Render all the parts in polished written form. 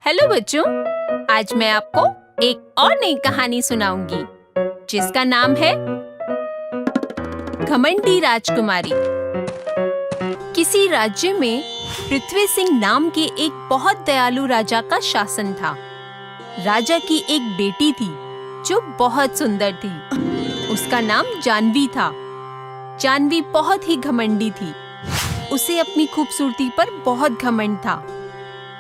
Hello बच्चों, आज मैं आपको एक और नई कहानी सुनाऊंगी जिसका नाम है घमंडी राजकुमारी। किसी राज्य में पृथ्वी सिंह नाम के एक बहुत दयालु राजा का शासन था। राजा की एक बेटी थी जो बहुत सुंदर थी। उसका नाम जानवी था। जानवी बहुत ही घमंडी थी। उसे अपनी खूबसूरती पर बहुत घमंड था।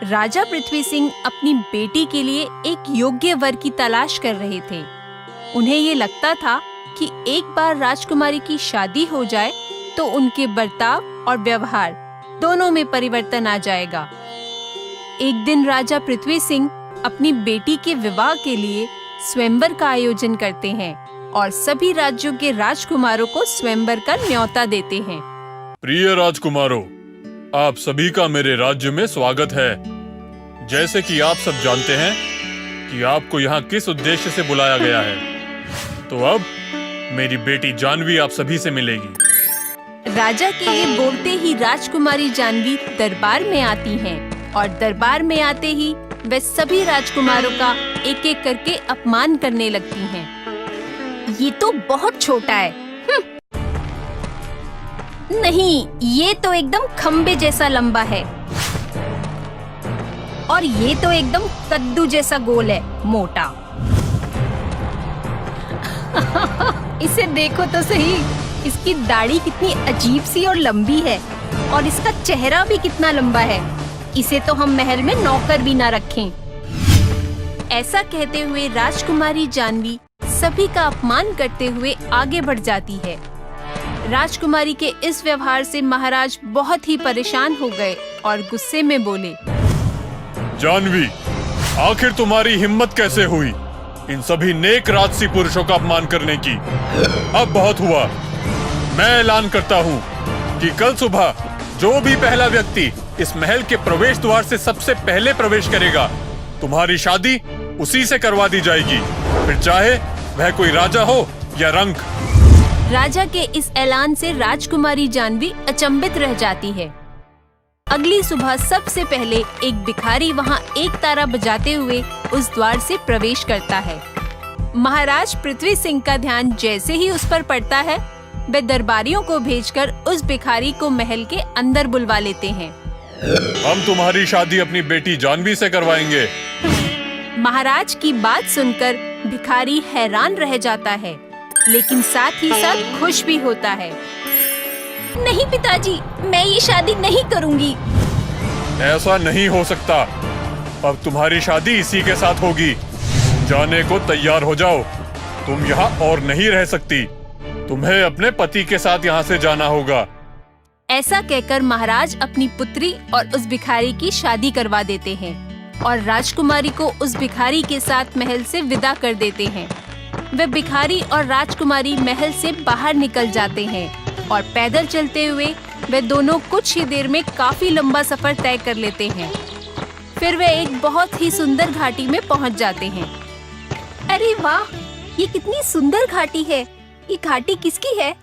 राजा पृथ्वी सिंह अपनी बेटी के लिए एक योग्य वर की तलाश कर रहे थे। उन्हें ये लगता था कि एक बार राजकुमारी की शादी हो जाए तो उनके बर्ताव और व्यवहार दोनों में परिवर्तन आ जाएगा। एक दिन राजा पृथ्वी सिंह अपनी बेटी के विवाह के लिए स्वयंवर का आयोजन करते हैं और सभी राज्यों के राजकुमारों को स्वयंवर का न्योता देते हैं। प्रिय राजकुमारों, आप सभी का मेरे राज्य में स्वागत है। जैसे कि आप सब जानते हैं कि आपको यहाँ किस उद्देश्य से बुलाया गया है, तो अब मेरी बेटी जानवी आप सभी से मिलेगी। राजा के ये बोलते ही राजकुमारी जानवी दरबार में आती हैं और दरबार में आते ही वे सभी राजकुमारों का एक एक करके अपमान करने लगती हैं। ये तो बहुत छोटा है। नहीं, ये तो एकदम खंबे जैसा लंबा है और ये तो एकदम कद्दू जैसा गोल है, मोटा। इसे देखो तो सही, इसकी दाढ़ी कितनी अजीब सी और लंबी है और इसका चेहरा भी कितना लंबा है। इसे तो हम महल में नौकर भी ना रखें। ऐसा कहते हुए राजकुमारी जानवी सभी का अपमान करते हुए आगे बढ़ जाती है। राजकुमारी के इस व्यवहार से महाराज बहुत ही परेशान हो गए और गुस्से में बोले, जानवी, आखिर तुम्हारी हिम्मत कैसे हुई इन सभी नेक राजसी पुरुषों का अपमान करने की? अब बहुत हुआ। मैं ऐलान करता हूँ कि कल सुबह जो भी पहला व्यक्ति इस महल के प्रवेश द्वार से सबसे पहले प्रवेश करेगा, तुम्हारी शादी उसी से करवा दी जाएगी, फिर चाहे वह कोई राजा हो या रंक। राजा के इस ऐलान से राजकुमारी जानवी अचंभित रह जाती है। अगली सुबह सबसे पहले एक भिखारी वहां एक तारा बजाते हुए उस द्वार से प्रवेश करता है। महाराज पृथ्वी सिंह का ध्यान जैसे ही उस पर पड़ता है, वे दरबारियों को भेजकर उस भिखारी को महल के अंदर बुलवा लेते हैं। हम तुम्हारी शादी अपनी बेटी जानवी से करवाएंगे। महाराज की बात सुनकर भिखारी हैरान रह जाता है, लेकिन साथ ही साथ खुश भी होता है। नहीं पिताजी, मैं ये शादी नहीं करूंगी। ऐसा नहीं हो सकता। अब तुम्हारी शादी इसी के साथ होगी। जाने को तैयार हो जाओ। तुम यहाँ और नहीं रह सकती। तुम्हें अपने पति के साथ यहाँ से जाना होगा। ऐसा कहकर महाराज अपनी पुत्री और उस भिखारी की शादी करवा देते हैं और राजकुमारी को उस भिखारी के साथ महल से विदा कर देते हैं। वे भिखारी और राजकुमारी महल से बाहर निकल जाते हैं और पैदल चलते हुए वे दोनों कुछ ही देर में काफी लंबा सफर तय कर लेते हैं। फिर वे एक बहुत ही सुंदर घाटी में पहुंच जाते हैं। अरे वाह, ये कितनी सुंदर घाटी है। ये घाटी किसकी है?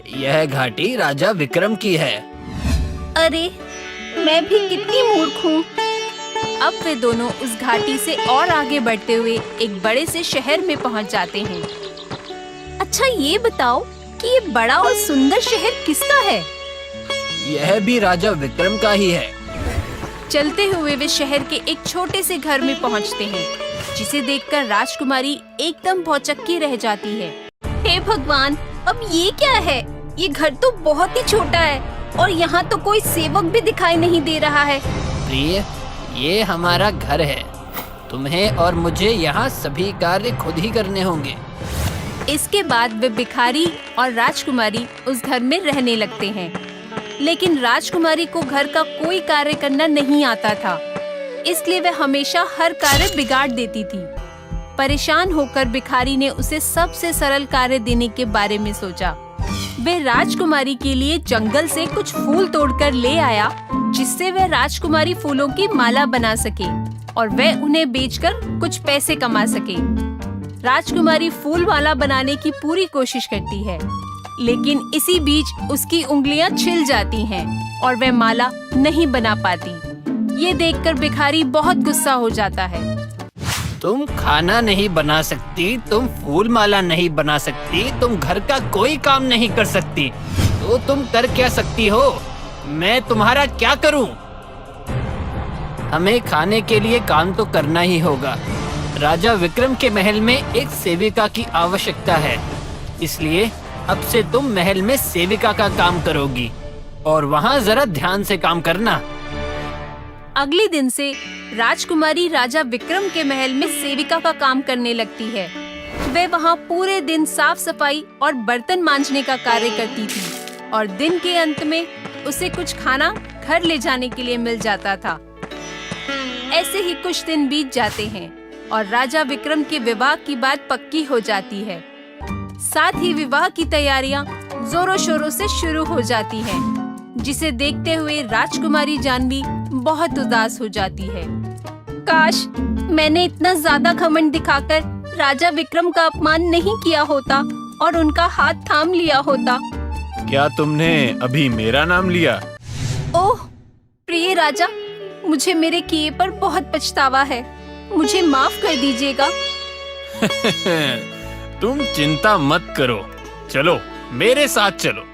यह घाटी राजा विक्रम की है। अरे, मैं भी कितनी मूर्ख हूँ। अब वे दोनों उस घाटी से और आगे बढ़ते हुए एक बड़े से शहर में पहुंच जाते हैं। अच्छा, ये बताओ कि ये बड़ा और सुंदर शहर किसका है? यह भी राजा विक्रम का ही है। चलते हुए वे शहर के एक छोटे से घर में पहुंचते हैं, जिसे देखकर राजकुमारी एकदम भौचक्की रह जाती है। हे भगवान, अब ये क्या है? ये घर तो बहुत ही छोटा है और यहाँ तो कोई सेवक भी दिखाई नहीं दे रहा है। प्रिय, ये हमारा घर है। तुम्हें और मुझे यहाँ सभी कार्य खुद ही करने होंगे। इसके बाद वे भिखारी और राजकुमारी उस घर में रहने लगते हैं, लेकिन राजकुमारी को घर का कोई कार्य करना नहीं आता था, इसलिए वह हमेशा हर कार्य बिगाड़ देती थी। परेशान होकर भिखारी ने उसे सबसे सरल कार्य देने के बारे में सोचा। वे राजकुमारी के लिए जंगल से कुछ फूल तोड़कर ले आया, जिससे वह राजकुमारी फूलों की माला बना सके और वह उन्हें बेचकर कुछ पैसे कमा सके। राजकुमारी फूल माला बनाने की पूरी कोशिश करती है, लेकिन इसी बीच उसकी उंगलियां छिल जाती हैं और वह माला नहीं बना पाती। ये देखकर भिखारी बहुत गुस्सा हो जाता है। तुम खाना नहीं बना सकती, तुम फूल माला नहीं बना सकती, तुम घर का कोई काम नहीं कर सकती, तो तुम कर क्या सकती हो? मैं तुम्हारा क्या करूं? हमें खाने के लिए काम तो करना ही होगा। राजा विक्रम के महल में एक सेविका की आवश्यकता है, इसलिए अब से तुम महल में सेविका का काम करोगी और वहाँ जरा ध्यान से काम करना। अगले दिन से राजकुमारी राजा विक्रम के महल में सेविका का काम करने लगती है। वह वहाँ पूरे दिन साफ सफाई और बर्तन मांजने का कार्य करती थी और दिन के अंत में उसे कुछ खाना घर ले जाने के लिए मिल जाता था। ऐसे ही कुछ दिन बीत जाते हैं और राजा विक्रम के विवाह की बात पक्की हो जाती है। साथ ही विवाह की तैयारियां जोरों शोरों से शुरू हो जाती हैं, जिसे देखते हुए राजकुमारी जानवी बहुत उदास हो जाती है। काश मैंने इतना ज्यादा घमंड दिखाकर राजा विक्रम का अपमान नहीं किया होता और उनका हाथ थाम लिया होता। क्या तुमने अभी मेरा नाम लिया? ओह प्रिय राजा, मुझे मेरे किए पर बहुत पछतावा है, मुझे माफ कर दीजिएगा। तुम चिंता मत करो, चलो मेरे साथ चलो।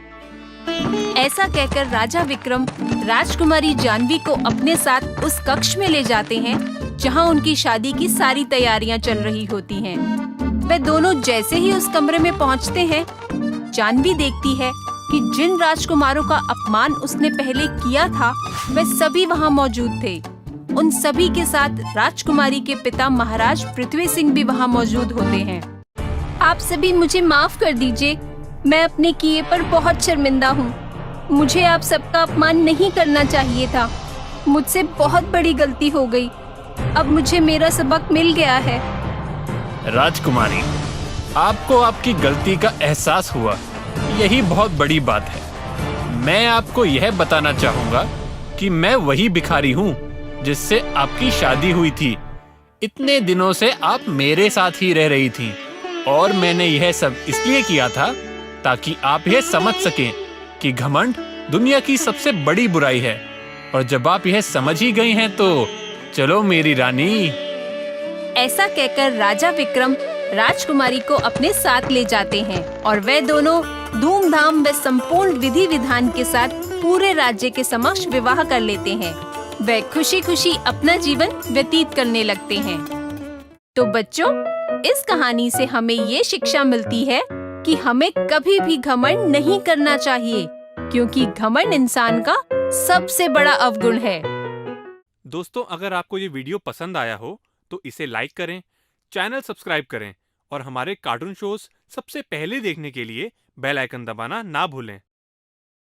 ऐसा कहकर राजा विक्रम राजकुमारी जानवी को अपने साथ उस कक्ष में ले जाते हैं जहां उनकी शादी की सारी तैयारियां चल रही होती हैं। वे दोनों जैसे ही उस कमरे में पहुंचते हैं, जानवी देखती है कि जिन राजकुमारों का अपमान उसने पहले किया था वे सभी वहां मौजूद थे। उन सभी के साथ राजकुमारी के पिता महाराज पृथ्वी सिंह भी वहां मौजूद होते हैं। आप सभी मुझे माफ कर दीजिए, मैं अपने किए पर बहुत शर्मिंदा हूँ। मुझे आप सबका अपमान नहीं करना चाहिए था, मुझसे बहुत बड़ी गलती हो गई। अब मुझे मेरा सबक मिल गया है। राजकुमारी, आपको आपकी गलती का एहसास हुआ, यही बहुत बड़ी बात है। मैं आपको यह बताना चाहूँगा कि मैं वही भिखारी हूँ जिससे आपकी शादी हुई थी। इतने दिनों से आप मेरे साथ ही रह रही थीं और मैंने यह सब इसलिए किया था ताकि आप यह समझ सकें कि घमंड दुनिया की सबसे बड़ी बुराई है। और जब आप यह समझ ही गई हैं तो चलो मेरी रानी। ऐसा कहकर राजा विक्रम राजकुमारी को अपने साथ ले जाते हैं और वे दोनों धूमधाम व संपूर्ण विधि विधान के साथ पूरे राज्य के समक्ष विवाह कर लेते हैं। वे खुशी खुशी अपना जीवन व्यतीत करने लगते हैं। तो बच्चों, इस कहानी से हमें ये शिक्षा मिलती है कि हमें कभी भी घमंड नहीं करना चाहिए, क्योंकि घमंड इंसान का सबसे बड़ा अवगुण है। दोस्तों, अगर आपको ये वीडियो पसंद आया हो तो इसे लाइक करें, चैनल सब्सक्राइब करें और हमारे कार्टून शोज सबसे पहले देखने के लिए बेल आइकन दबाना ना भूलें।